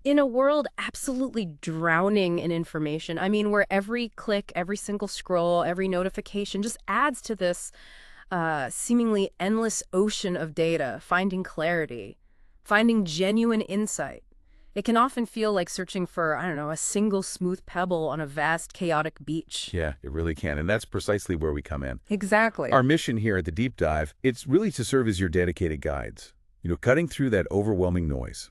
In a world absolutely drowning in information, I mean, where every click, every single scroll, every notification just adds to this seemingly endless ocean of data, finding clarity, finding genuine insight. It can often feel like searching for, I don't know, a single smooth pebble on a vast, chaotic beach. Yeah, it really can. And that's precisely where we come in. Exactly. Our mission here at the Deep Dive, it's really to serve as your dedicated guides, cutting through that overwhelming noise.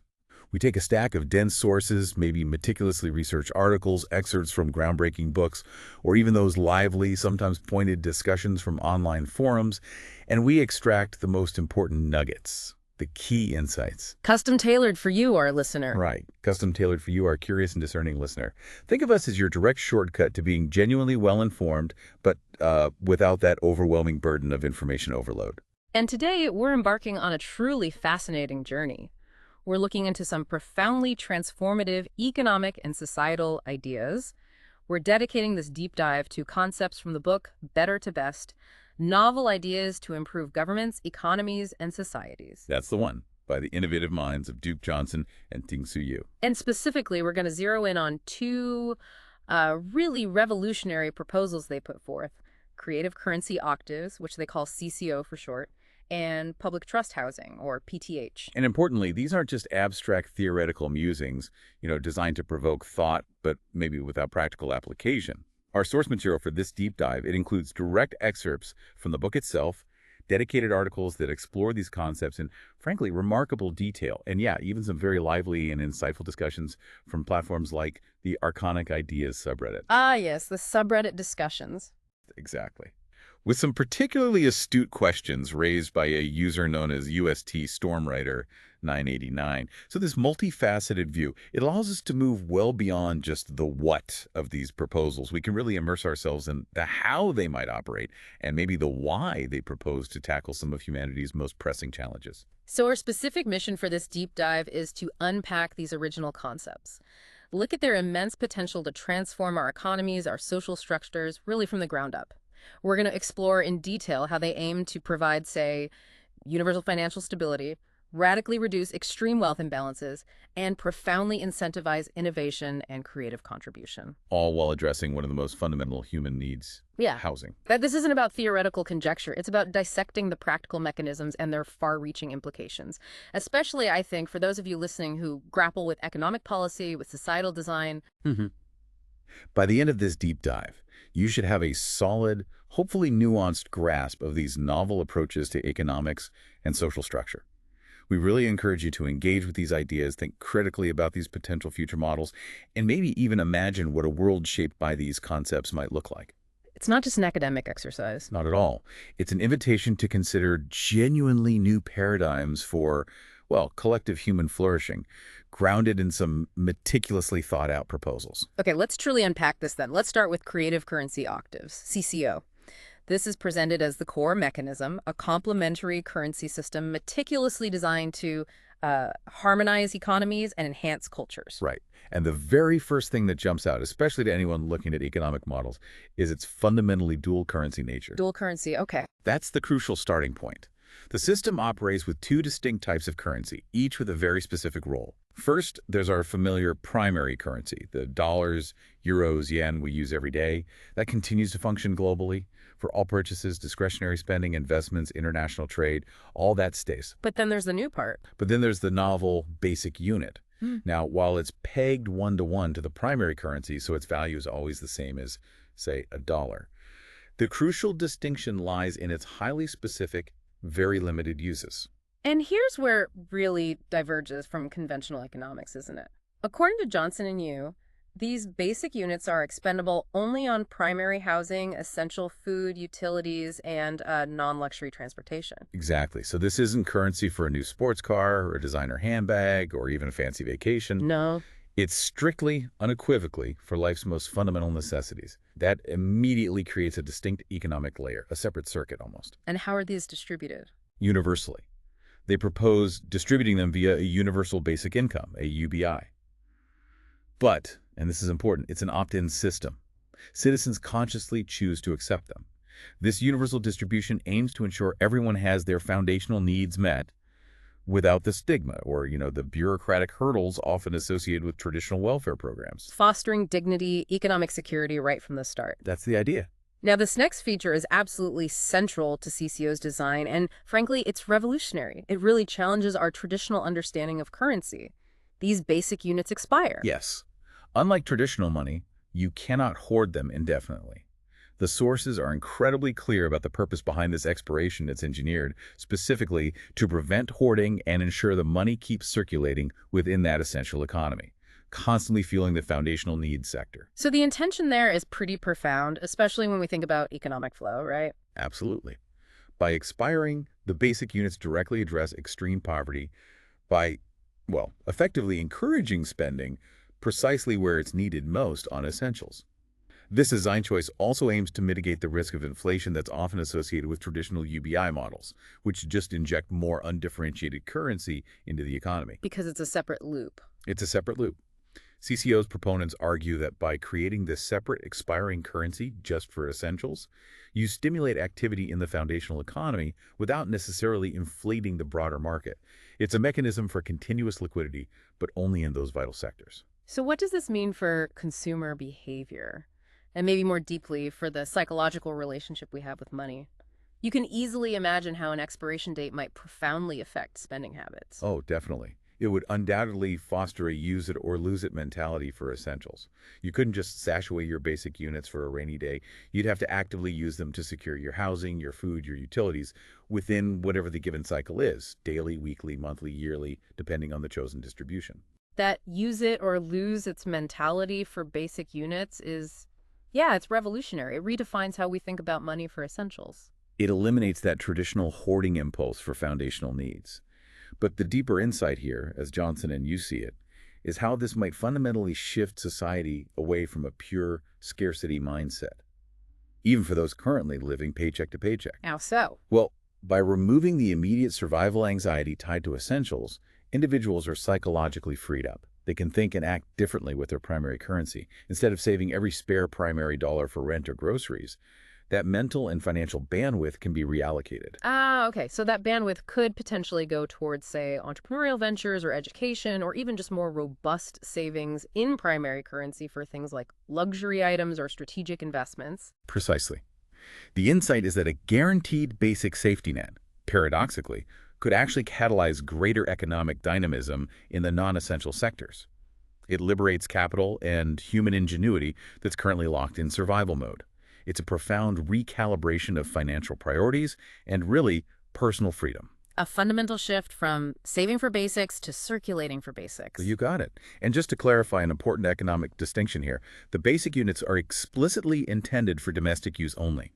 We take a stack of dense sources, maybe meticulously researched articles, excerpts from groundbreaking books, or even those lively, sometimes pointed discussions from online forums, and we extract the most important nuggets, the key insights. Custom tailored for you, our listener. Right. Custom tailored for you, our curious and discerning listener. Think of us as your direct shortcut to being genuinely well-informed, but without that overwhelming burden of information overload. And today, we're embarking on a truly fascinating journey. We're looking into some profoundly transformative economic and societal ideas. We're dedicating this deep dive to concepts from the book Better to Best, novel ideas to improve governments, economies, and societies. That's the one, by the innovative minds of Duke Johnson and Ting-Soo Yu. And specifically, we're going to zero in on two really revolutionary proposals they put forth: creative currency octaves, which they call CCO for short, and public trust housing, or PTH. And importantly, these aren't just abstract theoretical musings, designed to provoke thought, but maybe without practical application. Our source material for this deep dive, it includes direct excerpts from the book itself, dedicated articles that explore these concepts in, frankly, remarkable detail. And yeah, even some very lively and insightful discussions from platforms like the Arconic Ideas subreddit. Ah, yes, the subreddit discussions. Exactly. With some particularly astute questions raised by a user known as UST Stormwriter 989. So this multifaceted view, it allows us to move well beyond just the what of these proposals. We can really immerse ourselves in the how they might operate and maybe the why they propose to tackle some of humanity's most pressing challenges. So our specific mission for this deep dive is to unpack these original concepts. Look at their immense potential to transform our economies, our social structures, really from the ground up. We're going to explore in detail how they aim to provide, say, universal financial stability, radically reduce extreme wealth imbalances, and profoundly incentivize innovation and creative contribution. All while addressing one of the most fundamental human needs, Yeah. housing. That this isn't about theoretical conjecture. It's about dissecting the practical mechanisms and their far-reaching implications. Especially, I think, for those of you listening who grapple with economic policy, with societal design. By the end of this deep dive, you should have a solid, hopefully nuanced grasp of these novel approaches to economics and social structure. We really encourage you to engage with these ideas, think critically about these potential future models, and maybe even imagine what a world shaped by these concepts might look like. It's not just an academic exercise. Not at all. It's an invitation to consider genuinely new paradigms for, well, collective human flourishing, grounded in some meticulously thought out proposals. Okay, let's truly unpack this then. Let's start with creative currency octaves, CCO. This is presented as the core mechanism, a complementary currency system meticulously designed to harmonize economies and enhance cultures. Right. And the very first thing that jumps out, especially to anyone looking at economic models, is its fundamentally dual currency nature. Dual currency, okay. That's the crucial starting point. The system operates with two distinct types of currency, each with a very specific role. First, there's our familiar primary currency, the dollars, euros, yen we use every day. That continues to function globally. For all purchases, discretionary spending, investments, international trade, all that stays. But then there's the new part. But then there's the novel basic unit. Now, while it's pegged one-to-one to the primary currency, so its value is always the same as, say, a dollar, the crucial distinction lies in its highly specific, very limited uses. And here's where it really diverges from conventional economics, isn't it? According to Johnson and Yu, these basic units are expendable only on primary housing, essential food, utilities, and non-luxury transportation. Exactly. So this isn't currency for a new sports car or a designer handbag or even a fancy vacation. No. It's strictly, unequivocally, for life's most fundamental necessities. That immediately creates a distinct economic layer, a separate circuit almost. And how are these distributed? Universally. They propose distributing them via a universal basic income, a UBI. But, and this is important, it's an opt-in system. Citizens consciously choose to accept them. This universal distribution aims to ensure everyone has their foundational needs met without the stigma or, the bureaucratic hurdles often associated with traditional welfare programs. Fostering dignity, economic security right from the start. That's the idea. Now, this next feature is absolutely central to CCO's design, and frankly, it's revolutionary. It really challenges our traditional understanding of currency. These basic units expire. Yes. Unlike traditional money, you cannot hoard them indefinitely. The sources are incredibly clear about the purpose behind this expiration that's engineered, specifically to prevent hoarding and ensure the money keeps circulating within that essential economy, constantly fueling the foundational needs sector. So the intention there is pretty profound, especially when we think about economic flow, right? Absolutely. By expiring, the basic units directly address extreme poverty by, effectively encouraging spending precisely where it's needed most on essentials. This design choice also aims to mitigate the risk of inflation that's often associated with traditional UBI models, which just inject more undifferentiated currency into the economy. Because it's a separate loop. It's a separate loop. CCO's proponents argue that by creating this separate expiring currency just for essentials, you stimulate activity in the foundational economy without necessarily inflating the broader market. It's a mechanism for continuous liquidity, but only in those vital sectors. So what does this mean for consumer behavior? And maybe more deeply for the psychological relationship we have with money. You can easily imagine how an expiration date might profoundly affect spending habits. Oh, definitely. It would undoubtedly foster a use it or lose it mentality for essentials. You couldn't just stash away your basic units for a rainy day. You'd have to actively use them to secure your housing, your food, your utilities within whatever the given cycle is, daily, weekly, monthly, yearly, depending on the chosen distribution. That use it or lose its mentality for basic units is, yeah, it's revolutionary. It redefines how we think about money for essentials. It eliminates that traditional hoarding impulse for foundational needs. But the deeper insight here, as Johnson and you see it, is how this might fundamentally shift society away from a pure scarcity mindset, even for those currently living paycheck to paycheck. How so? Well, by removing the immediate survival anxiety tied to essentials, individuals are psychologically freed up. They can think and act differently with their primary currency. Instead of saving every spare primary dollar for rent or groceries, that mental and financial bandwidth can be reallocated. Okay. So that bandwidth could potentially go towards, say, entrepreneurial ventures or education, or even just more robust savings in primary currency for things like luxury items or strategic investments. Precisely. The insight is that a guaranteed basic safety net, paradoxically, could actually catalyze greater economic dynamism in the non-essential sectors. It liberates capital and human ingenuity that's currently locked in survival mode. It's a profound recalibration of financial priorities and, really, personal freedom. A fundamental shift from saving for basics to circulating for basics. You got it. And just to clarify an important economic distinction here, the basic units are explicitly intended for domestic use only.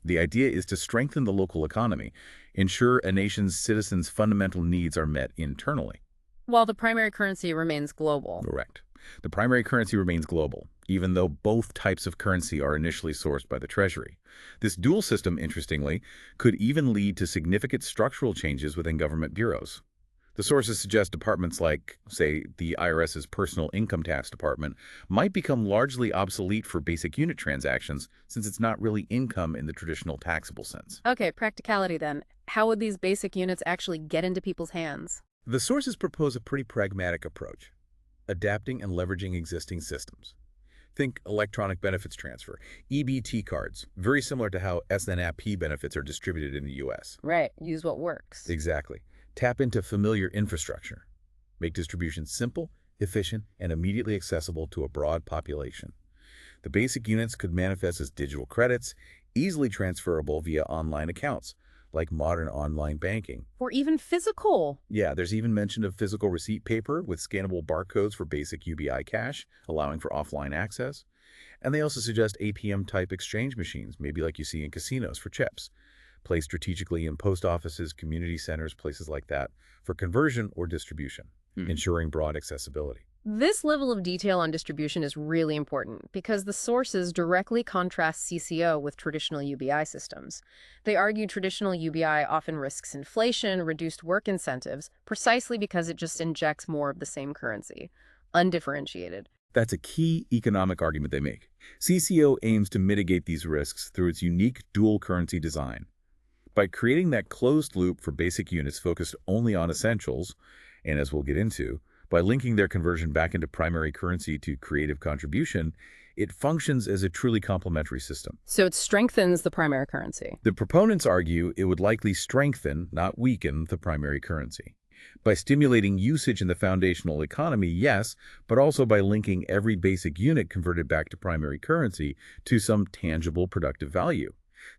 The idea is to strengthen the local economy, ensure a nation's citizens' fundamental needs are met internally. While the primary currency remains global. Correct. The primary currency remains global, even though both types of currency are initially sourced by the Treasury. This dual system, interestingly, could even lead to significant structural changes within government bureaus. The sources suggest departments like, say, the IRS's Personal Income Tax Department might become largely obsolete for basic unit transactions since it's not really income in the traditional taxable sense. Okay, practicality then. How would these basic units actually get into people's hands? The sources propose a pretty pragmatic approach, adapting and leveraging existing systems. Think electronic benefits transfer, EBT cards, very similar to how SNAP benefits are distributed in the U.S. Right, use what works. Exactly. Tap into familiar infrastructure. Make distribution simple, efficient, and immediately accessible to a broad population. The basic units could manifest as digital credits, easily transferable via online accounts, like modern online banking. Or even physical. Yeah, there's even mention of physical receipt paper with scannable barcodes for basic UBI cash, allowing for offline access. And they also suggest APM-type exchange machines, maybe like you see in casinos for chips, placed strategically in post offices, community centers, places like that, for conversion or distribution, ensuring broad accessibility. This level of detail on distribution is really important because the sources directly contrast CCO with traditional UBI systems. They argue traditional UBI often risks inflation, reduced work incentives, precisely because it just injects more of the same currency, undifferentiated. That's a key economic argument they make. CCO aims to mitigate these risks through its unique dual currency design. By creating that closed loop for basic units focused only on essentials, and as we'll get into, by linking their conversion back into primary currency to creative contribution, it functions as a truly complementary system. So it strengthens the primary currency. The proponents argue it would likely strengthen, not weaken, the primary currency. By stimulating usage in the foundational economy, yes, but also by linking every basic unit converted back to primary currency to some tangible productive value.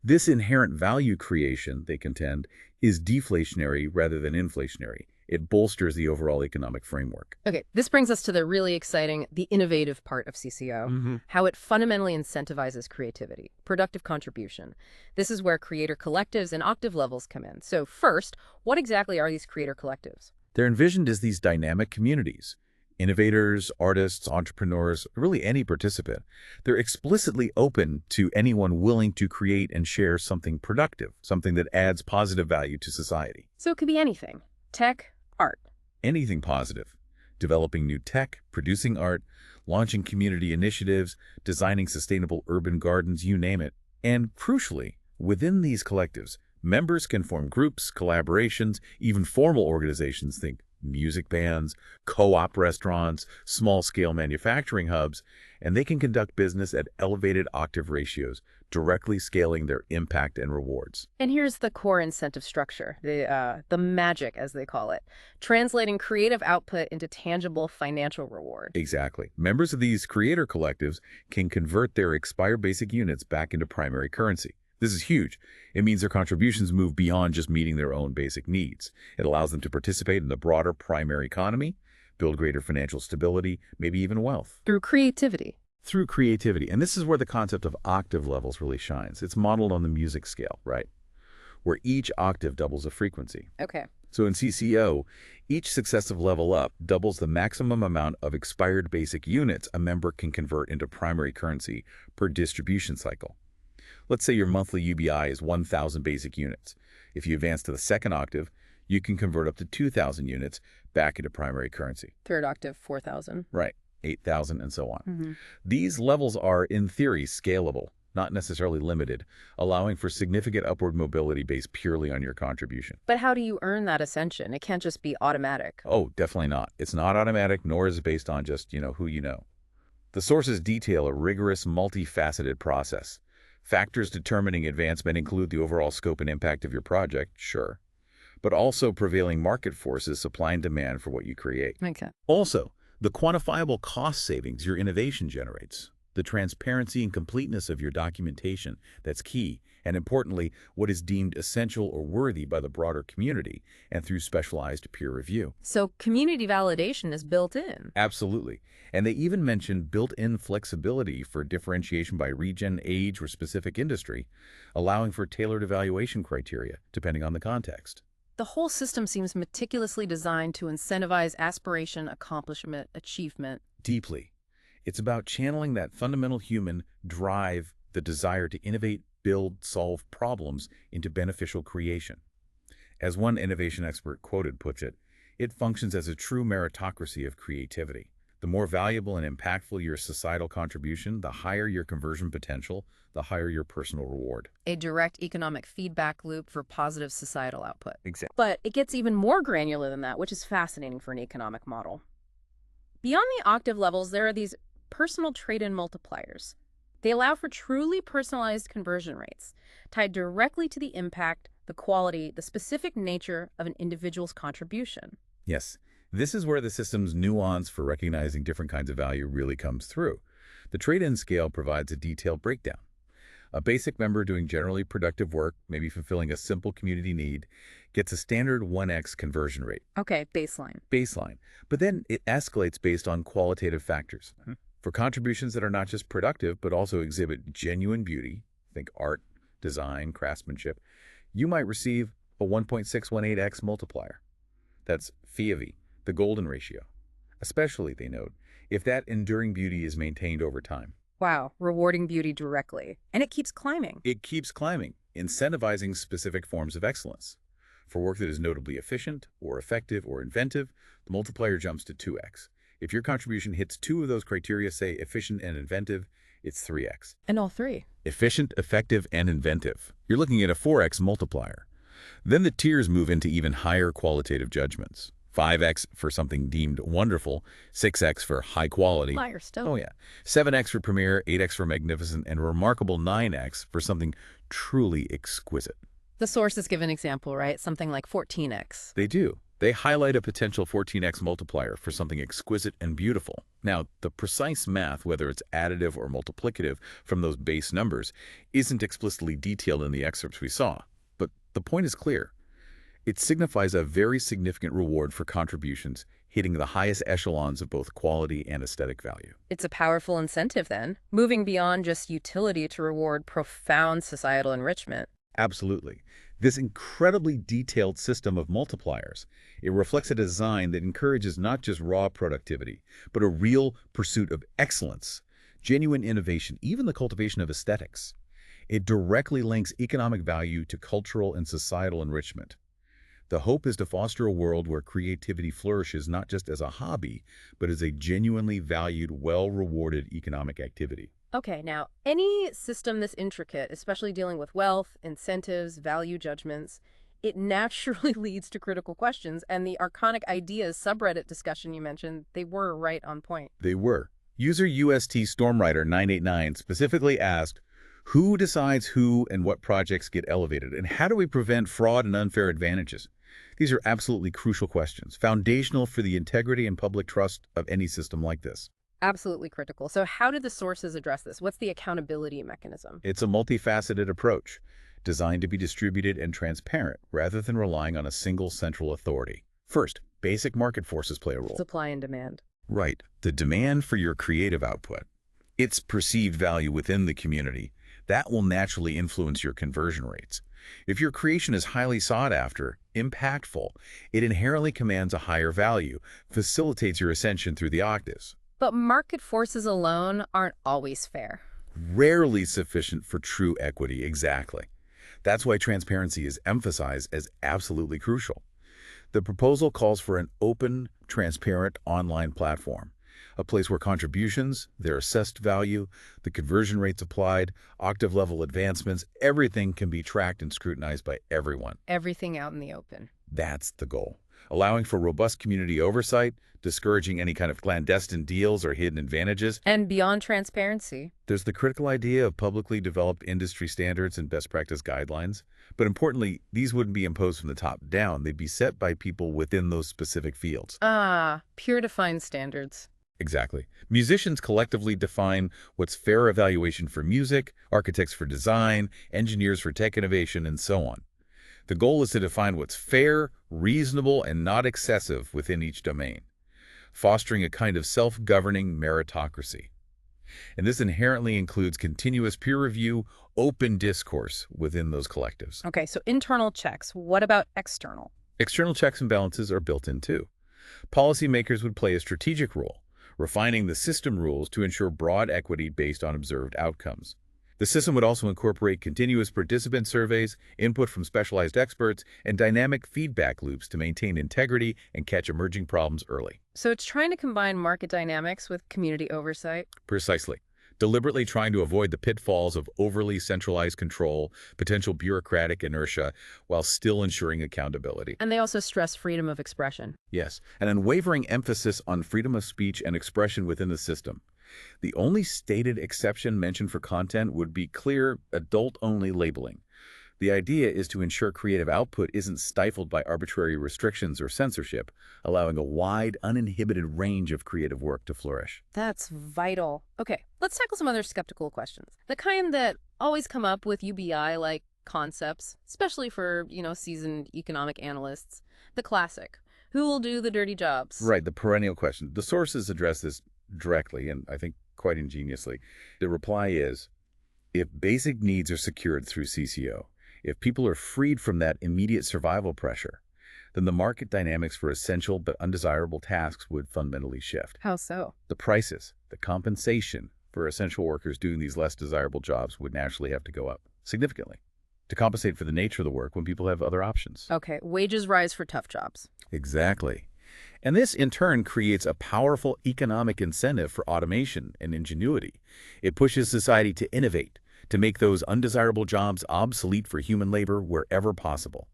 This inherent value creation, they contend, is deflationary rather than inflationary. It bolsters the overall economic framework. Okay, this brings us to the really exciting, the innovative part of CCO, how it fundamentally incentivizes creativity, productive contribution. This is where creator collectives and octave levels come in. So first, what exactly are these creator collectives? They're envisioned as these dynamic communities. Innovators, artists, entrepreneurs, really any participant. They're explicitly open to anyone willing to create and share something productive, something that adds positive value to society. So it could be anything. Tech, art. Anything positive. Developing new tech, producing art, launching community initiatives, designing sustainable urban gardens, you name it. And crucially, within these collectives, members can form groups, collaborations, even formal organizations, think music bands, co-op restaurants, small-scale manufacturing hubs, and they can conduct business at elevated octave ratios, directly scaling their impact and rewards. And here's the core incentive structure, the magic, as they call it, translating creative output into tangible financial reward. Exactly. Members of these creator collectives can convert their expired basic units back into primary currency. This is huge. It means their contributions move beyond just meeting their own basic needs. It allows them to participate in the broader primary economy, build greater financial stability, maybe even wealth. Through creativity. Through creativity. And this is where the concept of octave levels really shines. It's modeled on the music scale, right? Where each octave doubles a frequency. Okay. So in CCO, each successive level up doubles the maximum amount of expired basic units a member can convert into primary currency per distribution cycle. Let's say your monthly UBI is 1,000 basic units. If you advance to the second octave, you can convert up to 2,000 units back into primary currency. Third octave, 4,000. Right, 8,000 and so on. Mm-hmm. These levels are, in theory, scalable, not necessarily limited, allowing for significant upward mobility based purely on your contribution. But how do you earn that ascension? It can't just be automatic. Oh, definitely not. It's not automatic, nor is it based on just, who you know. The sources detail a rigorous, multifaceted process. Factors determining advancement include the overall scope and impact of your project, sure, but also prevailing market forces, supply and demand for what you create. Okay. Also, the quantifiable cost savings your innovation generates, the transparency and completeness of your documentation, that's key, and importantly, what is deemed essential or worthy by the broader community and through specialized peer review. So community validation is built in. Absolutely. And they even mention built-in flexibility for differentiation by region, age, or specific industry, allowing for tailored evaluation criteria, depending on the context. The whole system seems meticulously designed to incentivize aspiration, accomplishment, achievement. Deeply. It's about channeling that fundamental human drive, the desire to innovate, build, solve problems into beneficial creation. As one innovation expert quoted puts it, it functions as a true meritocracy of creativity. The more valuable and impactful your societal contribution, the higher your conversion potential, the higher your personal reward. A direct economic feedback loop for positive societal output. Exactly. But it gets even more granular than that, which is fascinating for an economic model. Beyond the octave levels, there are these personal trade-in multipliers. They allow for truly personalized conversion rates, tied directly to the impact, the quality, the specific nature of an individual's contribution. Yes, this is where the system's nuance for recognizing different kinds of value really comes through. The trade-in scale provides a detailed breakdown. A basic member doing generally productive work, maybe fulfilling a simple community need, gets a standard 1x conversion rate. Okay, baseline. Baseline. But then it escalates based on qualitative factors. For contributions that are not just productive, but also exhibit genuine beauty, think art, design, craftsmanship, you might receive a 1.618x multiplier. That's FIAV, the golden ratio. Especially, they note, if that enduring beauty is maintained over time. Wow, rewarding beauty directly. And it keeps climbing. It keeps climbing, incentivizing specific forms of excellence. For work that is notably efficient, or effective, or inventive, the multiplier jumps to 2x. If your contribution hits two of those criteria, say efficient and inventive, It's 3x. And all three. Efficient, effective, and inventive. You're looking at a 4x multiplier. Then the tiers move into even higher qualitative judgments. 5x for something deemed wonderful, 6x for high quality. Milestone. Oh yeah. 7x for premier, 8x for magnificent, and a remarkable 9x for something truly exquisite. The sources give an example, right? Something like 14x. They do. They highlight a potential 14x multiplier for something exquisite and beautiful. Now, the precise math, whether it's additive or multiplicative from those base numbers, isn't explicitly detailed in the excerpts we saw. But the point is clear. It signifies a very significant reward for contributions hitting the highest echelons of both quality and aesthetic value. It's a powerful incentive then, moving beyond just utility to reward profound societal enrichment. Absolutely. This incredibly detailed system of multipliers, it reflects a design that encourages not just raw productivity, but a real pursuit of excellence, genuine innovation, even the cultivation of aesthetics. It directly links economic value to cultural and societal enrichment. The hope is to foster a world where creativity flourishes not just as a hobby, but as a genuinely valued, well-rewarded economic activity. Okay, now, any system this intricate, especially dealing with wealth, incentives, value judgments, it naturally leads to critical questions, and the Archonic Ideas subreddit discussion you mentioned, they were right on point. They were. User UST Stormrider 989 specifically asked, who decides who and what projects get elevated, and how do we prevent fraud and unfair advantages? These are absolutely crucial questions, foundational for the integrity and public trust of any system like this. Absolutely critical. So how did the sources address this? What's the accountability mechanism? It's a multifaceted approach, designed to be distributed and transparent, rather than relying on a single central authority. First, basic market forces play a role. Supply and demand. Right. The demand for your creative output, its perceived value within the community, that will naturally influence your conversion rates. If your creation is highly sought after, impactful, it inherently commands a higher value, facilitates your ascension through the octaves. But market forces alone aren't always fair. Rarely sufficient for true equity, exactly. That's why transparency is emphasized as absolutely crucial. The proposal calls for an open, transparent online platform, a place where contributions, their assessed value, the conversion rates applied, octave-level advancements, everything can be tracked and scrutinized by everyone. Everything out in the open. That's the goal, allowing for robust community oversight, discouraging any kind of clandestine deals or hidden advantages. And beyond transparency. There's the critical idea of publicly developed industry standards and best practice guidelines. But importantly, these wouldn't be imposed from the top down. They'd be set by people within those specific fields. Pure defined standards. Exactly. Musicians collectively define what's fair evaluation for music, architects for design, engineers for tech innovation, and so on. The goal is to define what's fair, reasonable, and not excessive within each domain, fostering a kind of self-governing meritocracy. And this inherently includes continuous peer review, open discourse within those collectives. Okay, so internal checks. What about external? External checks and balances are built in too. Policymakers would play a strategic role, refining the system rules to ensure broad equity based on observed outcomes. The system would also incorporate continuous participant surveys, input from specialized experts, and dynamic feedback loops to maintain integrity and catch emerging problems early. So it's trying to combine market dynamics with community oversight? Precisely. Deliberately trying to avoid the pitfalls of overly centralized control, potential bureaucratic inertia, while still ensuring accountability. And they also stress freedom of expression. Yes, an unwavering emphasis on freedom of speech and expression within the system. The only stated exception mentioned for content would be clear, adult-only labeling. The idea is to ensure creative output isn't stifled by arbitrary restrictions or censorship, allowing a wide, uninhibited range of creative work to flourish. That's vital. Okay, let's tackle some other skeptical questions. The kind that always come up with UBI-like concepts, especially for, seasoned economic analysts. The classic, who will do the dirty jobs? Right, the perennial question. The sources address this directly, and I think quite ingeniously. The reply is, if basic needs are secured through CCO, if people are freed from that immediate survival pressure, then the market dynamics for essential but undesirable tasks would fundamentally shift. How so? The prices, the compensation for essential workers doing these less desirable jobs would naturally have to go up significantly to compensate for the nature of the work when people have other options. Okay, wages rise for tough jobs. Exactly. And this, in turn, creates a powerful economic incentive for automation and ingenuity. It pushes society to innovate, to make those undesirable jobs obsolete for human labor wherever possible.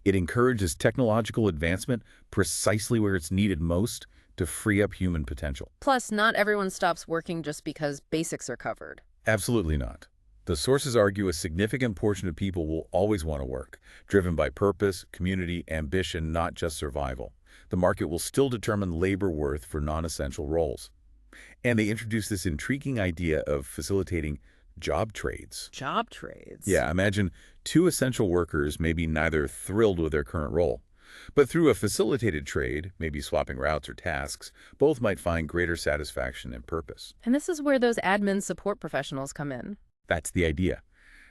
It encourages technological advancement precisely where it's needed most to free up human potential. Plus, not everyone stops working just because basics are covered. Absolutely not. The sources argue a significant portion of people will always want to work, driven by purpose, community, ambition, not just survival. The market will still determine labor worth for non-essential roles. And they introduce this intriguing idea of facilitating job trades. Job trades? Yeah, imagine two essential workers may be neither thrilled with their current role, but through a facilitated trade, maybe swapping routes or tasks, both might find greater satisfaction and purpose. And this is where those admin support professionals come in. That's the idea.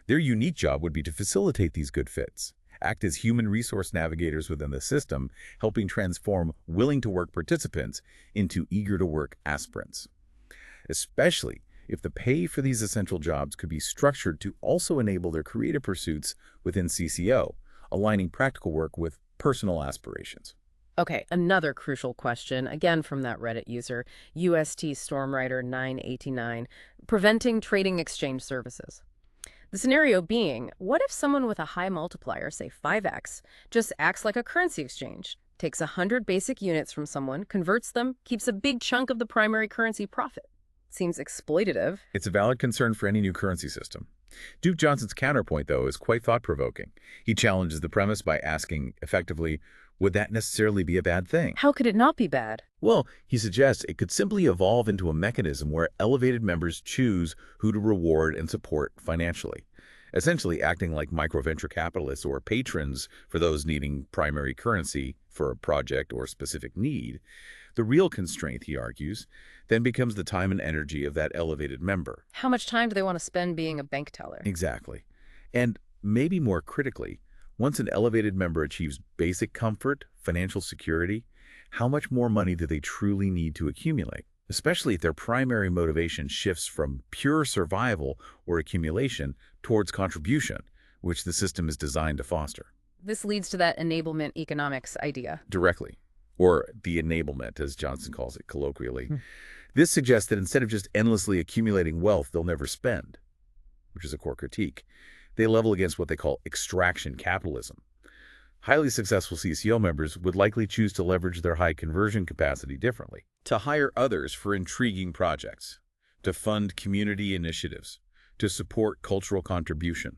Their unique job would be to facilitate these good fits, act as human resource navigators within the system, helping transform willing-to-work participants into eager-to-work aspirants. Especially if the pay for these essential jobs could be structured to also enable their creative pursuits within CCO, aligning practical work with personal aspirations. Okay, another crucial question, again from that Reddit user, UST Stormwriter 989, preventing trading exchange services. The scenario being, what if someone with a high multiplier, say 5x, just acts like a currency exchange, takes 100 basic units from someone, converts them, keeps a big chunk of the primary currency profit? Seems exploitative. It's a valid concern for any new currency system. Duke Johnson's counterpoint, though, is quite thought-provoking. He challenges the premise by asking, effectively, would that necessarily be a bad thing? How could it not be bad? Well, he suggests it could simply evolve into a mechanism where elevated members choose who to reward and support financially, essentially acting like micro-venture capitalists or patrons for those needing primary currency for a project or specific need. The real constraint, he argues, then becomes the time and energy of that elevated member. How much time do they want to spend being a bank teller? Exactly. And maybe more critically, once an elevated member achieves basic comfort, financial security, how much more money do they truly need to accumulate? Especially if their primary motivation shifts from pure survival or accumulation towards contribution, which the system is designed to foster. This leads to that enablement economics idea. Directly, or the enablement, as Johnson calls it colloquially. This suggests that instead of just endlessly accumulating wealth they'll never spend, which is a core critique, they level against what they call extraction capitalism. Highly successful CCO members would likely choose to leverage their high conversion capacity differently, to hire others for intriguing projects, to fund community initiatives, to support cultural contribution.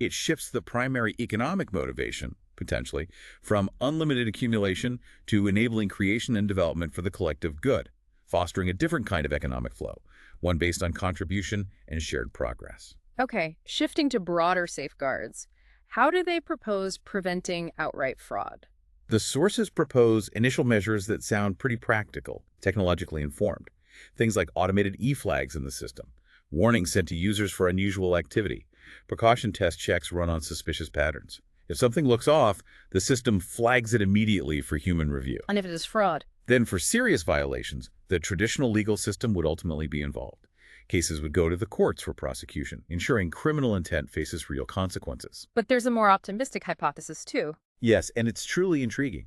It shifts the primary economic motivation, potentially, from unlimited accumulation to enabling creation and development for the collective good, fostering a different kind of economic flow, one based on contribution and shared progress. Okay, shifting to broader safeguards. How do they propose preventing outright fraud? The sources propose initial measures that sound pretty practical, technologically informed. Things like automated e-flags in the system, warnings sent to users for unusual activity, precaution test checks run on suspicious patterns. If something looks off, the system flags it immediately for human review. And if it is fraud? Then for serious violations, the traditional legal system would ultimately be involved. Cases would go to the courts for prosecution, ensuring criminal intent faces real consequences. But there's a more optimistic hypothesis, too. Yes, and it's truly intriguing.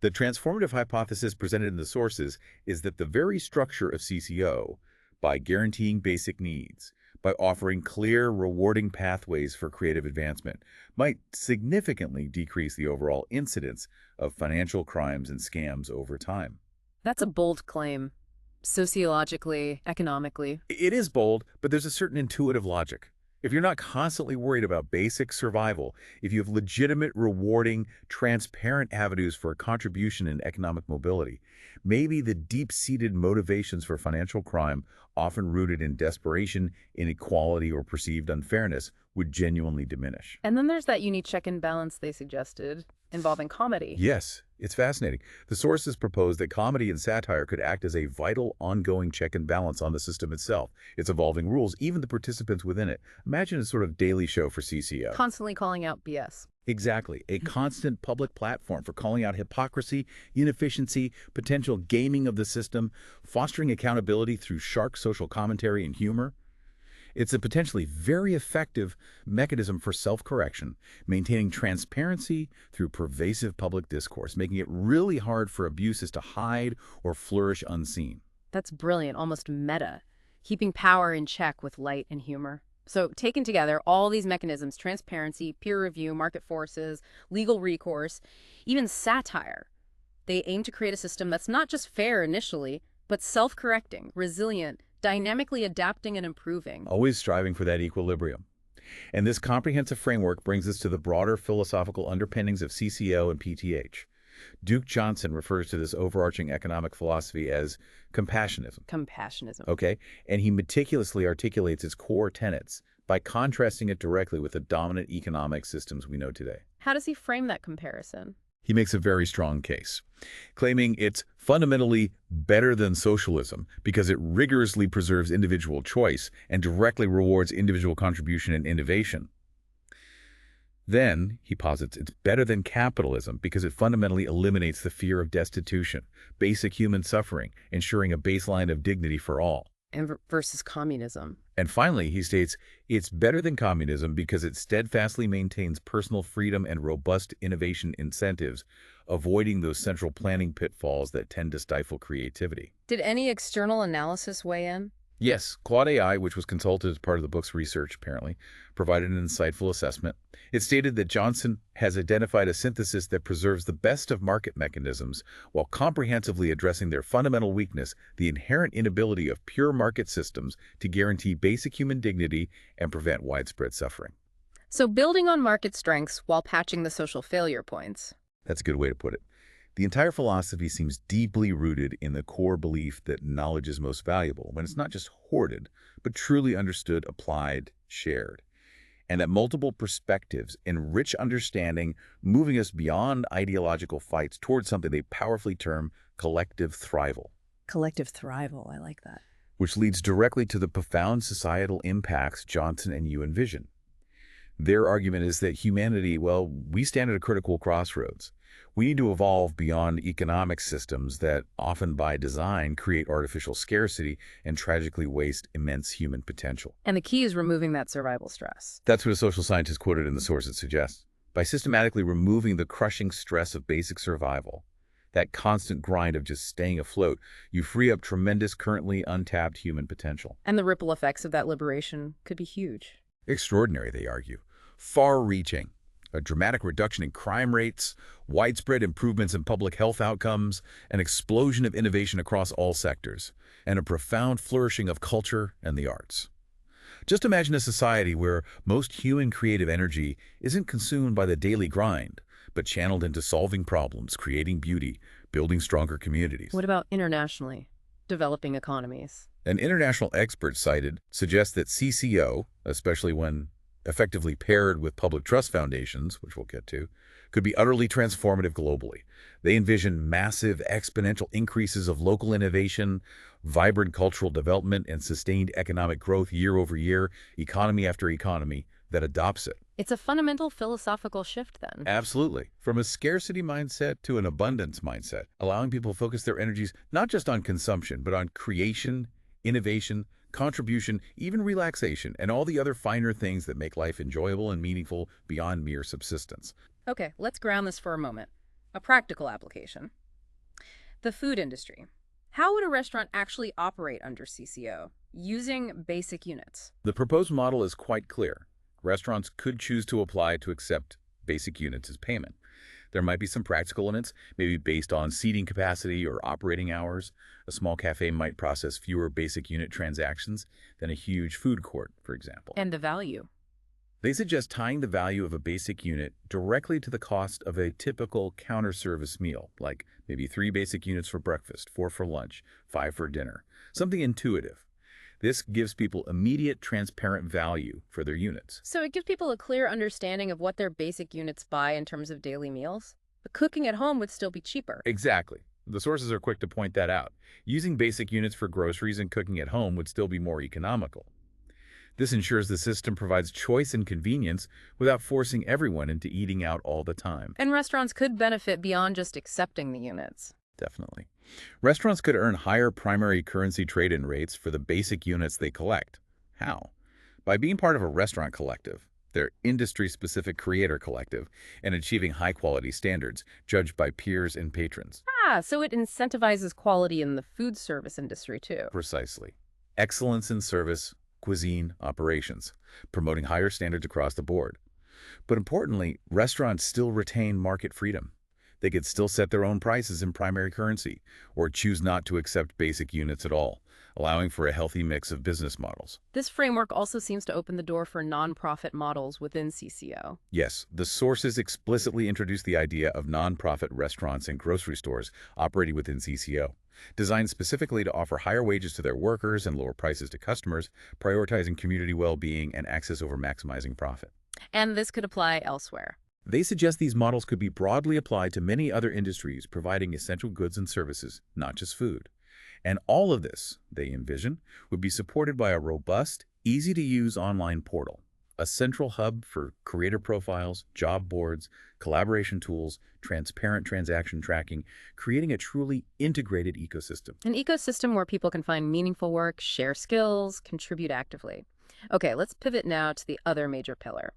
The transformative hypothesis presented in the sources is that the very structure of CCO, by guaranteeing basic needs, by offering clear, rewarding pathways for creative advancement, might significantly decrease the overall incidence of financial crimes and scams over time. That's a bold claim. Sociologically, economically. It is bold, but there's a certain intuitive logic. If you're not constantly worried about basic survival, if you have legitimate, rewarding, transparent avenues for contribution and economic mobility, maybe the deep-seated motivations for financial crime, often rooted in desperation, inequality, or perceived unfairness, would genuinely diminish. And then there's that unique check and balance they suggested, involving comedy. Yes, it's fascinating. The sources propose that comedy and satire could act as a vital, ongoing check and balance on the system itself, its evolving rules, even the participants within it. Imagine a sort of daily show for CCO. Constantly calling out BS. Exactly. A constant public platform for calling out hypocrisy, inefficiency, potential gaming of the system, fostering accountability through sharp social commentary and humor. It's a potentially very effective mechanism for self-correction, maintaining transparency through pervasive public discourse, making it really hard for abuses to hide or flourish unseen. That's brilliant, almost meta. Keeping power in check with light and humor. So, taken together, all these mechanisms transparency, peer review, market forces, legal recourse, even satire they aim to create a system that's not just fair initially, but self correcting, resilient, dynamically adapting and improving. Always striving for that equilibrium. And this comprehensive framework brings us to the broader philosophical underpinnings of CCO and PTH. Duke Johnson refers to this overarching economic philosophy as compassionism. Compassionism. Okay? And he meticulously articulates its core tenets by contrasting it directly with the dominant economic systems we know today. How does he frame that comparison? He makes a very strong case, claiming it's fundamentally better than socialism because it rigorously preserves individual choice and directly rewards individual contribution and innovation. Then, he posits, it's better than capitalism because it fundamentally eliminates the fear of destitution, basic human suffering, ensuring a baseline of dignity for all. And versus communism. And finally, he states, it's better than communism because it steadfastly maintains personal freedom and robust innovation incentives, avoiding those central planning pitfalls that tend to stifle creativity. Did any external analysis weigh in? Yes, Claude AI, which was consulted as part of the book's research, apparently, provided an insightful assessment. It stated that Johnson has identified a synthesis that preserves the best of market mechanisms while comprehensively addressing their fundamental weakness, the inherent inability of pure market systems to guarantee basic human dignity and prevent widespread suffering. So building on market strengths while patching the social failure points. That's a good way to put it. The entire philosophy seems deeply rooted in the core belief that knowledge is most valuable when it's not just hoarded, but truly understood, applied, shared. And that multiple perspectives enrich understanding, moving us beyond ideological fights towards something they powerfully term collective thrival. Collective thrival, I like that. Which leads directly to the profound societal impacts Johnson and you envision. Their argument is that humanity, well, we stand at a critical crossroads. We need to evolve beyond economic systems that, often by design, create artificial scarcity and tragically waste immense human potential. And the key is removing that survival stress. That's what a social scientist quoted in the source it suggests. By systematically removing the crushing stress of basic survival, that constant grind of just staying afloat, you free up tremendous, currently untapped human potential. And the ripple effects of that liberation could be huge. Extraordinary, they argue. Far-reaching. A dramatic reduction in crime rates, widespread improvements in public health outcomes, an explosion of innovation across all sectors, and a profound flourishing of culture and the arts. Just imagine a society where most human creative energy isn't consumed by the daily grind, but channeled into solving problems, creating beauty, building stronger communities. What about internationally? Developing economies. An international expert cited suggests that CCO, especially when effectively paired with public trust foundations, which we'll get to, could be utterly transformative globally. They envision massive exponential increases of local innovation, vibrant cultural development, and sustained economic growth year over year, economy after economy, that adopts it. It's a fundamental philosophical shift then. Absolutely. From a scarcity mindset to an abundance mindset, allowing people to focus their energies not just on consumption, but on creation, innovation, contribution, even relaxation, and all the other finer things that make life enjoyable and meaningful beyond mere subsistence. Okay, let's ground this for a moment. A practical application. The food industry. How would a restaurant actually operate under CCO, using basic units? The proposed model is quite clear. Restaurants could choose to apply to accept basic units as payment. There might be some practical limits, maybe based on seating capacity or operating hours. A small cafe might process fewer basic unit transactions than a huge food court, for example. And the value. They suggest tying the value of a basic unit directly to the cost of a typical counter-service meal, like maybe 3 basic units for breakfast, 4 for lunch, 5 for dinner. Something intuitive. This gives people immediate, transparent value for their units. So it gives people a clear understanding of what their basic units buy in terms of daily meals. But cooking at home would still be cheaper. Exactly. The sources are quick to point that out. Using basic units for groceries and cooking at home would still be more economical. This ensures the system provides choice and convenience without forcing everyone into eating out all the time. And restaurants could benefit beyond just accepting the units. Definitely. Restaurants could earn higher primary currency trade-in rates for the basic units they collect. How? By being part of a restaurant collective, their industry-specific creator collective, and achieving high-quality standards judged by peers and patrons. Ah, so it incentivizes quality in the food service industry too. Precisely. Excellence in service, cuisine, operations, promoting higher standards across the board. But importantly, restaurants still retain market freedom. They could still set their own prices in primary currency or choose not to accept basic units at all, allowing for a healthy mix of business models. This framework also seems to open the door for nonprofit models within CCO. Yes, the sources explicitly introduce the idea of nonprofit restaurants and grocery stores operating within CCO, designed specifically to offer higher wages to their workers and lower prices to customers, prioritizing community well-being and access over maximizing profit. And this could apply elsewhere. They suggest these models could be broadly applied to many other industries providing essential goods and services, not just food. And all of this, they envision, would be supported by a robust, easy-to-use online portal, a central hub for creator profiles, job boards, collaboration tools, transparent transaction tracking, creating a truly integrated ecosystem. An ecosystem where people can find meaningful work, share skills, contribute actively. Okay, let's pivot now to the other major pillar,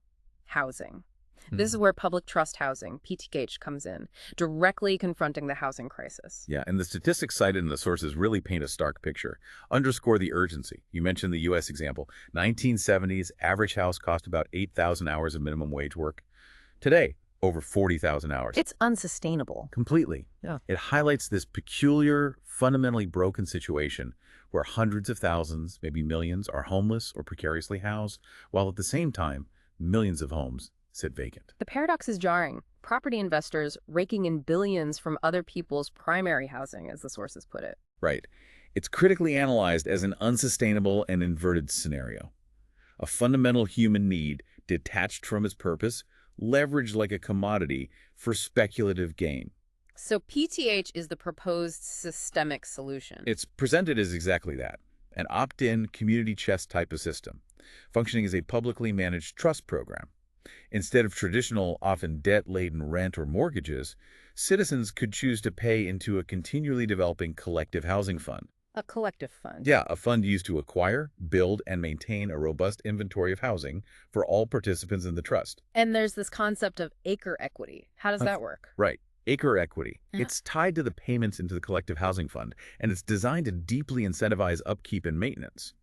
housing. This is where public trust housing, PTH, comes in, directly confronting the housing crisis. Yeah, and the statistics cited in the sources really paint a stark picture, underscore the urgency. You mentioned the U.S. example. 1970s, average house cost about 8,000 hours of minimum wage work. Today, over 40,000 hours. It's unsustainable. Completely. Yeah. It highlights this peculiar, fundamentally broken situation where hundreds of thousands, maybe millions, are homeless or precariously housed, while at the same time, millions of homes sit vacant. The paradox is jarring. Property investors raking in billions from other people's primary housing, as the sources put it. Right. It's critically analyzed as an unsustainable and inverted scenario. A fundamental human need detached from its purpose, leveraged like a commodity for speculative gain. So PTH is the proposed systemic solution. It's presented as exactly that, an opt-in community chest type of system, functioning as a publicly managed trust program. Instead of traditional, often debt-laden rent or mortgages, citizens could choose to pay into a continually developing collective housing fund. A collective fund. Yeah, a fund used to acquire, build, and maintain a robust inventory of housing for all participants in the trust. And there's this concept of acre equity. How does that work? Right. Acre Equity. Uh-huh. It's tied to the payments into the collective housing fund, and it's designed to deeply incentivize upkeep and maintenance.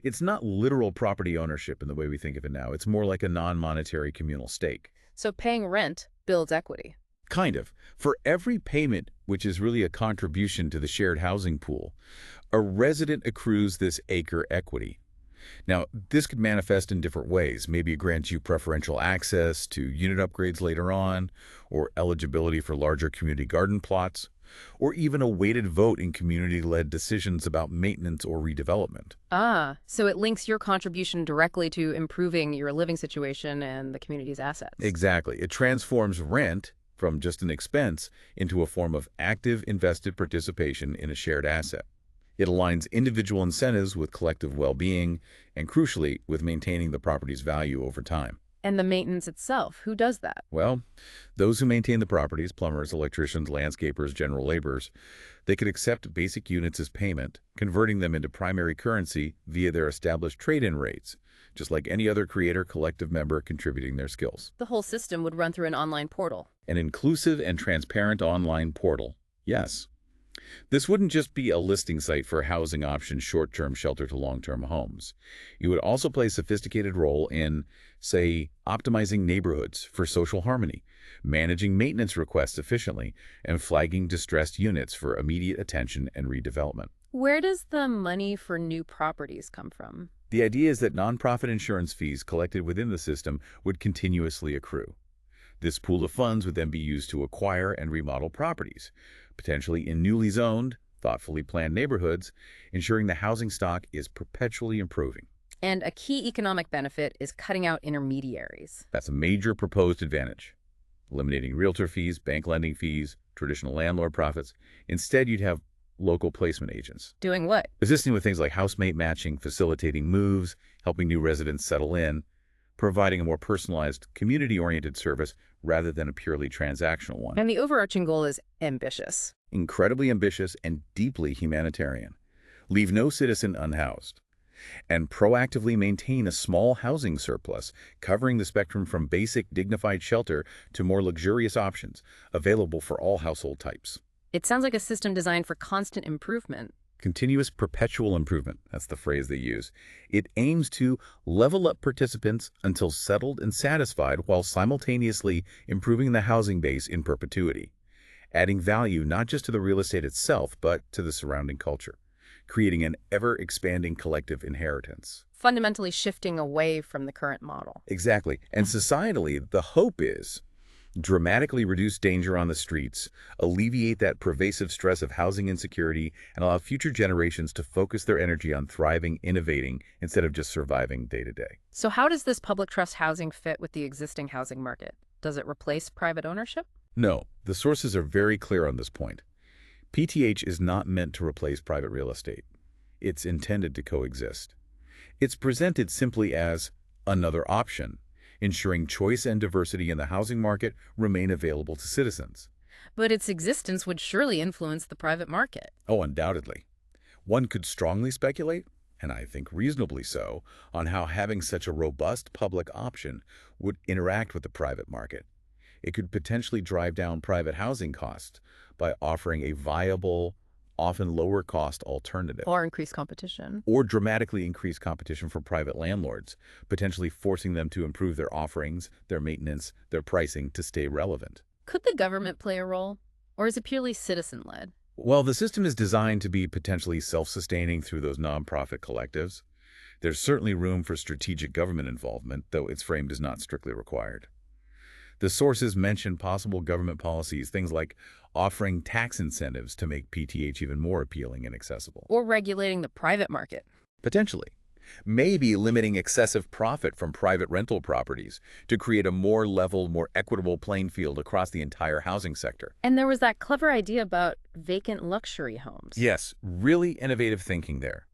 It's not literal property ownership in the way we think of it now. It's more like a non-monetary communal stake. So paying rent builds equity. Kind of. For every payment, which is really a contribution to the shared housing pool, a resident accrues this acre equity. Now, this could manifest in different ways. Maybe it grants you preferential access to unit upgrades later on, or eligibility for larger community garden plots, or even a weighted vote in community-led decisions about maintenance or redevelopment. Ah, so it links your contribution directly to improving your living situation and the community's assets. Exactly. It transforms rent from just an expense into a form of active invested participation in a shared asset. It aligns individual incentives with collective well-being and, crucially, with maintaining the property's value over time. And the maintenance itself, who does that? Well, those who maintain the properties, plumbers, electricians, landscapers, general laborers, they could accept basic units as payment, converting them into primary currency via their established trade-in rates, just like any other creator collective member contributing their skills. The whole system would run through an online portal. An inclusive and transparent online portal, yes. This wouldn't just be a listing site for housing options short-term shelter to long-term homes. It would also play a sophisticated role in, say, optimizing neighborhoods for social harmony, managing maintenance requests efficiently, and flagging distressed units for immediate attention and redevelopment. Where does the money for new properties come from? The idea is that nonprofit insurance fees collected within the system would continuously accrue. This pool of funds would then be used to acquire and remodel properties, potentially in newly zoned, thoughtfully planned neighborhoods, ensuring the housing stock is perpetually improving. And a key economic benefit is cutting out intermediaries. That's a major proposed advantage. Eliminating realtor fees, bank lending fees, traditional landlord profits. Instead, you'd have local placement agents. Doing what? Assisting with things like housemate matching, facilitating moves, helping new residents settle in, providing a more personalized, community-oriented service rather than a purely transactional one. And the overarching goal is ambitious. Incredibly ambitious and deeply humanitarian. Leave no citizen unhoused. and proactively maintain a small housing surplus, covering the spectrum from basic dignified shelter to more luxurious options, available for all household types. It sounds like a system designed for constant improvement. Continuous perpetual improvement, that's the phrase they use. It aims to level up participants until settled and satisfied while simultaneously improving the housing base in perpetuity, adding value not just to the real estate itself, but to the surrounding culture, creating an ever-expanding collective inheritance. Fundamentally shifting away from the current model. Exactly. And societally, the hope is dramatically reduce danger on the streets, alleviate that pervasive stress of housing insecurity, and allow future generations to focus their energy on thriving, innovating, instead of just surviving day to day. So how does this public trust housing fit with the existing housing market? Does it replace private ownership? No, the sources are very clear on this point. PTH is not meant to replace private real estate. It's intended to coexist. It's presented simply as another option, ensuring choice and diversity in the housing market remain available to citizens. But its existence would surely influence the private market. Oh, undoubtedly. One could strongly speculate, and I think reasonably so, on how having such a robust public option would interact with the private market. It could potentially drive down private housing costs by offering a viable, often lower-cost alternative. Or increase competition. Or dramatically increase competition for private landlords, potentially forcing them to improve their offerings, their maintenance, their pricing to stay relevant. Could the government play a role? Or is it purely citizen-led? Well, the system is designed to be potentially self-sustaining through those nonprofit collectives. There's certainly room for strategic government involvement, though its frame is not strictly required. The sources mention possible government policies, things like offering tax incentives to make PTH even more appealing and accessible. Or regulating the private market. Potentially. Maybe limiting excessive profit from private rental properties to create a more level, more equitable playing field across the entire housing sector. And there was that clever idea about vacant luxury homes. Yes, really innovative thinking there.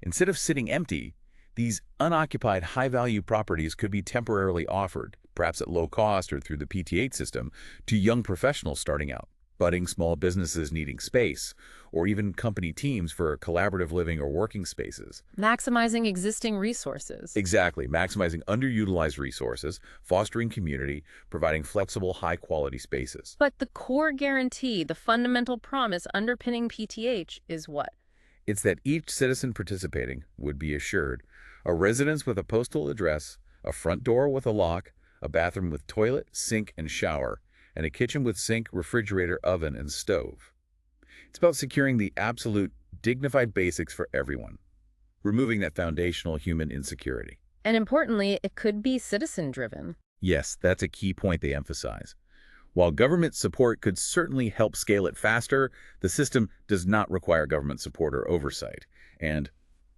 Instead of sitting empty, these unoccupied high-value properties could be temporarily offered, perhaps at low cost or through the PTH system, to young professionals starting out, budding small businesses needing space, or even company teams for collaborative living or working spaces. Maximizing existing resources. Exactly, maximizing underutilized resources, fostering community, providing flexible, high-quality spaces. But the core guarantee, the fundamental promise underpinning PTH is what? It's that each citizen participating would be assured a residence with a postal address, a front door with a lock, a bathroom with toilet, sink, and shower, and a kitchen with sink, refrigerator, oven, and stove. It's about securing the absolute, dignified basics for everyone, removing that foundational human insecurity. And importantly, it could be citizen-driven. Yes, that's a key point they emphasize. While government support could certainly help scale it faster, the system does not require government support or oversight, and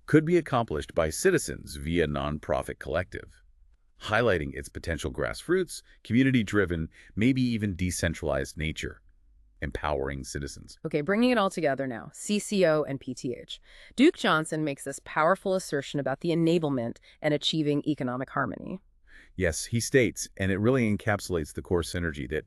could be accomplished by citizens via nonprofit collective, highlighting its potential grassroots, community-driven, maybe even decentralized nature, empowering citizens. Okay, bringing it all together now, CCO and PTH. Duke Johnson makes this powerful assertion about the enablement and achieving economic harmony. Yes, he states, and it really encapsulates the core synergy, that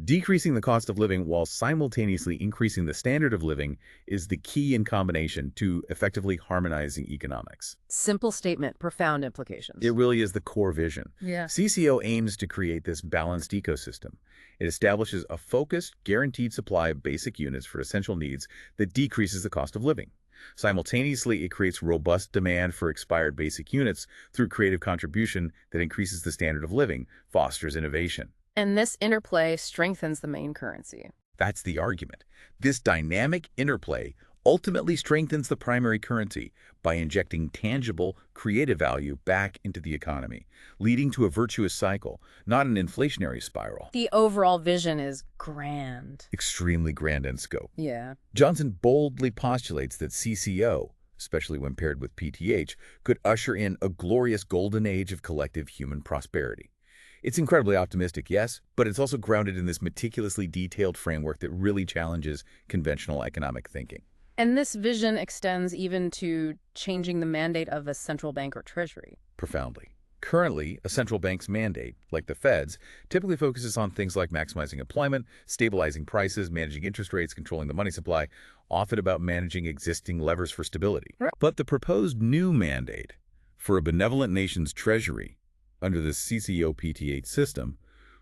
decreasing the cost of living while simultaneously increasing the standard of living is the key in combination to effectively harmonizing economics. Simple statement, profound implications. It really is the core vision. Yeah. CCO aims to create this balanced ecosystem. It establishes a focused, guaranteed supply of basic units for essential needs that decreases the cost of living. Simultaneously, it creates robust demand for expired basic units through creative contribution that increases the standard of living, fosters innovation. And this interplay strengthens the main currency. That's the argument. This dynamic interplay ultimately strengthens the primary currency by injecting tangible, creative value back into the economy, leading to a virtuous cycle, not an inflationary spiral. The overall vision is grand. Extremely grand in scope. Yeah. Johnson boldly postulates that CCO, especially when paired with PTH, could usher in a glorious golden age of collective human prosperity. It's incredibly optimistic, yes, but it's also grounded in this meticulously detailed framework that really challenges conventional economic thinking. And this vision extends even to changing the mandate of a central bank or treasury. Profoundly. Currently, a central bank's mandate, like the Fed's, typically focuses on things like maximizing employment, stabilizing prices, managing interest rates, controlling the money supply, often about managing existing levers for stability. Right. But the proposed new mandate for a benevolent nation's treasury under the CCOPT8 system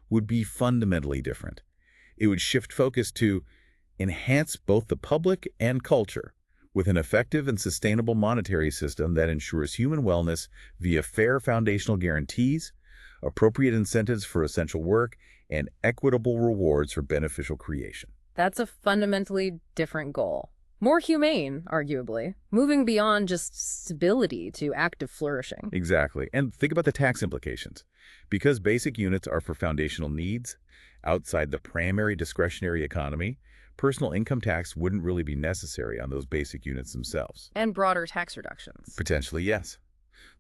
would be fundamentally different. It would shift focus to enhance both the public and culture with an effective and sustainable monetary system that ensures human wellness via fair foundational guarantees, appropriate incentives for essential work, and equitable rewards for beneficial creation. That's a fundamentally different goal. More humane, arguably, moving beyond just stability to active flourishing. Exactly. And think about the tax implications. Because basic units are for foundational needs, outside the primary discretionary economy, personal income tax wouldn't really be necessary on those basic units themselves. And broader tax reductions. Potentially, yes.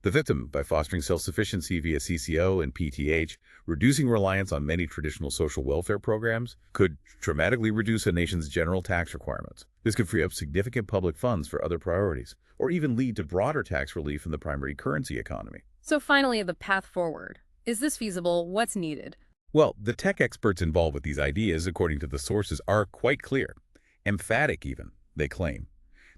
The victim, by fostering self-sufficiency via CCO and PTH, reducing reliance on many traditional social welfare programs, could dramatically reduce a nation's general tax requirements. This could free up significant public funds for other priorities, or even lead to broader tax relief in the primary currency economy. So finally, the path forward. Is this feasible? What's needed? Well, the tech experts involved with these ideas, according to the sources, are quite clear. Emphatic, even, they claim.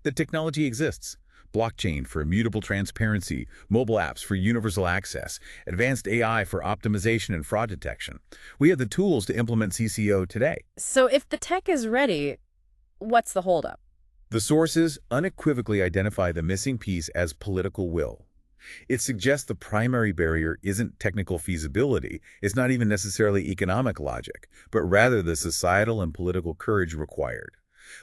The technology exists. Blockchain for immutable transparency, mobile apps for universal access, advanced AI for optimization and fraud detection. We have the tools to implement CCO today. So if the tech is ready, what's the holdup? The sources unequivocally identify the missing piece as political will. It suggests the primary barrier isn't technical feasibility, it's not even necessarily economic logic, but rather the societal and political courage required.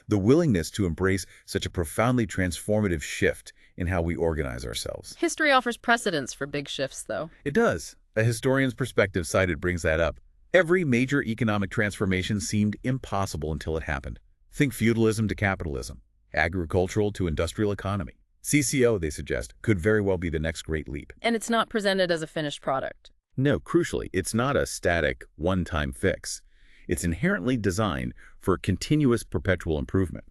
The willingness to embrace such a profoundly transformative shift in how we organize ourselves. History offers precedents for big shifts, though. It does. A historian's perspective cited brings that up. Every major economic transformation seemed impossible until it happened. Think feudalism to capitalism, agricultural to industrial economy. CCO, they suggest, could very well be the next great leap. And it's not presented as a finished product. No, crucially, it's not a static, one-time fix. It's inherently designed for continuous perpetual improvement,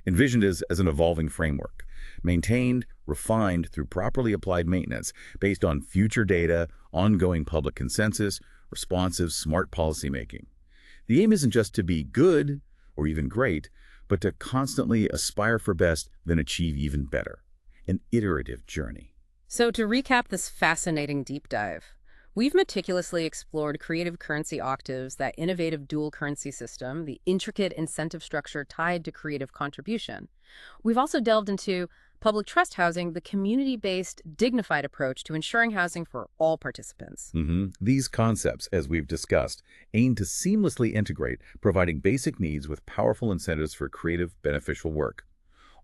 envisioned as an evolving framework, maintained, refined through properly applied maintenance based on future data, ongoing public consensus, responsive, smart policymaking. The aim isn't just to be good or even great, but to constantly aspire for best, then achieve even better. An iterative journey. So to recap this fascinating deep dive, we've meticulously explored creative currency octaves, that innovative dual currency system, the intricate incentive structure tied to creative contribution. We've also delved into public trust housing, the community-based, dignified approach to ensuring housing for all participants. These concepts, as we've discussed, aim to seamlessly integrate, providing basic needs with powerful incentives for creative, beneficial work,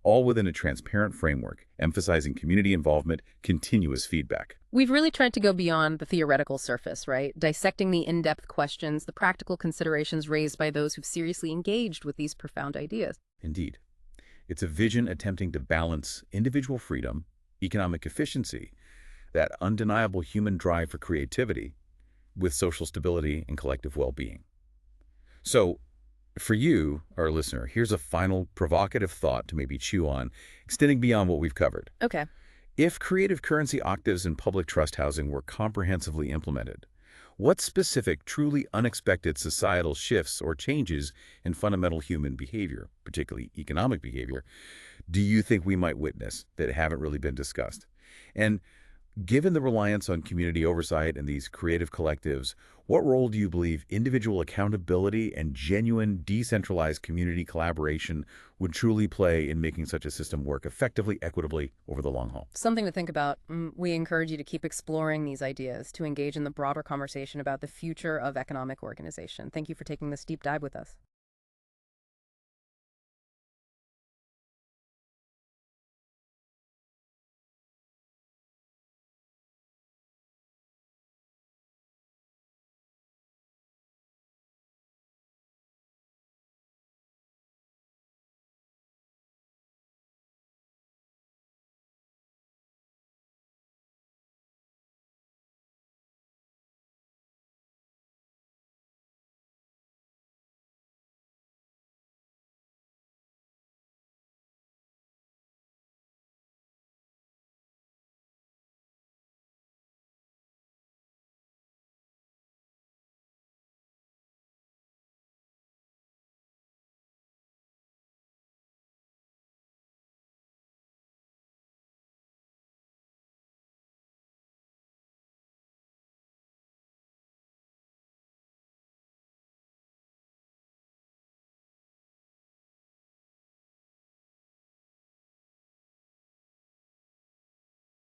all within a transparent framework, emphasizing community involvement, continuous feedback. We've really tried to go beyond the theoretical surface, right? Dissecting the in-depth questions, the practical considerations raised by those who've seriously engaged with these profound ideas. Indeed. It's a vision attempting to balance individual freedom, economic efficiency, that undeniable human drive for creativity, with social stability and collective well-being. So, for you, our listener, here's a final provocative thought to maybe chew on, extending beyond what we've covered. Okay. If creative currency octaves and public trust housing were comprehensively implemented, what specific, truly unexpected societal shifts or changes in fundamental human behavior, particularly economic behavior, do you think we might witness that haven't really been discussed? And given the reliance on community oversight and these creative collectives, what role do you believe individual accountability and genuine decentralized community collaboration would truly play in making such a system work effectively, equitably over the long haul? Something to think about. We encourage you to keep exploring these ideas, to engage in the broader conversation about the future of economic organization. Thank you for taking this deep dive with us.